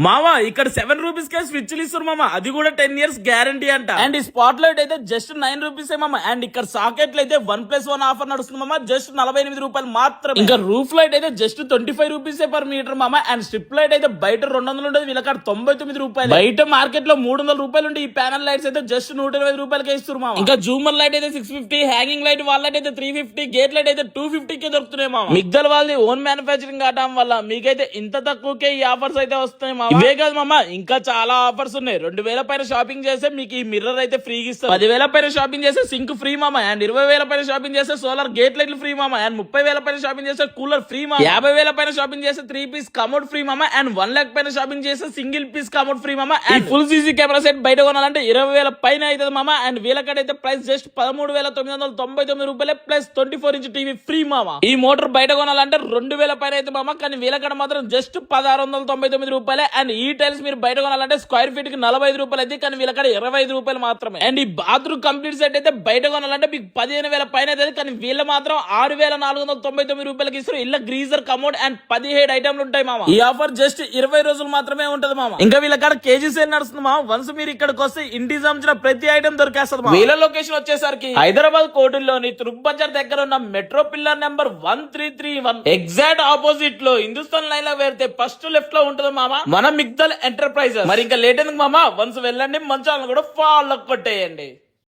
మామా ఇక్కడ 7 రూపీస్ కే స్విచ్లు ఇస్తారు మామ, అది కూడా 10 years గ్యారంటీ అంట. అండ్ ఈ స్పాట్ లైట్ అయితే జస్ట్ 9 రూపీస్ మామ. అండ్ ఇక్కడ సాకెట్లు అయితే 1+1 ఆఫర్ నడుస్తుంది మామ, జస్ట్ 48 రూపాయలు మాత్రమే. ఇంకా రూఫ్ లైట్ అయితే జస్ట్ 25 రూపీస్ పర్ మీటర్ మామ. అండ్ స్ట్రిప్ లైట్ అయితే బయట 200 ఉండదు, వీళ్ళకాడ 99 రూపాయలు. బయట మార్కెట్ లో 300 రూపాయలు ఉంటే ఈ ప్యానల్ లైట్స్ అయితే జస్ట్ 120 రూపాయలకే ఇస్తారు మామ. ఇంకా జూమర్ లైట్ అయితే 650, హ్యాంగింగ్ లైట్ వాల్ లైట్ అయితే 350, గేట్ లైట్ అయితే 250 కే దొరుకుతున్నాయి మామ. మిగ్దల్ వాళ్ళది ఓన్ మ్యానుఫాక్చరింగ్ కావడం వల్ల మీకైతే ఇంత తక్కువకే ఈ ఆఫర్స్ అయితే వస్తాయి మామ. ఇవే కాదు మామ, ఇంకా చాలా ఆఫర్స్ ఉన్నాయి. 2000 పైన షాపింగ్ చేస్తే మీకు ఈ మిర్రర్ అయితే ఫ్రీగా ఇస్తారు. 10,000 పైన షాపింగ్ చేస్తే సింక్ ఫ్రీ మామ. అండ్ 20,000 పైన షాపింగ్ చేస్తే సోలార్ గేట్ లైట్లు ఫ్రీ మామ. అండ్ 30,000 పైన షాపింగ్ చేస్తే కూలర్ ఫ్రీ మామ. 50,000 పైన షాపింగ్ చేస్తే 3 పీస్ కమోడ్ ఫ్రీ మామ. అండ్ 1 lakh పైన షాపింగ్ చేస్తే సింగిల్ పీస్ కమోడ్ ఫ్రీ మామ. And full CC camera set బయట కొనాలంటే 20,000 పైన అవుతుంది మామ. అండ్ వీళ్ళకడ అయితే ప్రైస్ జస్ట్ 13,999 రూపాయలే ప్లస్ 24 ఇంచ్ టీవీ ఫ్రీ మామ. ఈ మోటార్ బయట కొనాలంటే 2,000 పైన అయితే మామ, కానీ వీళ్ళకడ మాత్రం జస్ట్ 1,699 రూపాయలే. అండ్ ఈ టైల్స్ మీరు బయట కొనాలంటే స్క్వేర్ ఫీట్ కి 45 రూపాయలు అయితే, కానీ వీళ్ళకడ 25 రూపాయలు మాత్రమే. అండ్ ఈ బాత్రూమ్ కంప్లీట్ సెట్ అయితే బయట కొనాలంటే మీకు 15,000 పైన అయితే, కానీ వీళ్ళ మాత్రం 6,499 రూపాయలకి ఇస్తారు. ఇలా గ్రీజర్ కమోడ్ అండ్ 17 ఐటమ్లు ఉంటాయి మామ. ఈ ఆఫర్ జస్ట్ 20 రోజులు మాత్రమే ఉంటది మామ. ఇంకా వీళ్ళకాడ కేజీ సేల్ నడుస్తుంది మామ. వన్స్ మీరు ఇక్కడికి వస్తే ఇంటికి సంబంధించిన ప్రతి ఐటమ్ దొరికేస్తుంది మామ. వీళ్ళ లొకేషన్ వచ్చేసరికి హైదరాబాద్ కోటిల్లోని తుర్క్ బజార్ దగ్గర ఉన్న metro pillar number 1331 exact opposite లో హిందుస్థాన్ లైన్ లో వెళ్తే ఫస్ట్ లెఫ్ట్ లో ఉంటది మామ మన మిగ్దల్ ఎంటర్ప్రైజెస్. మరి ఇంకా లేట్ ఎందుకు మామ, వన్స్ వెళ్ళండి, మంచి కూడా ఫాలో కొట్టేయండి.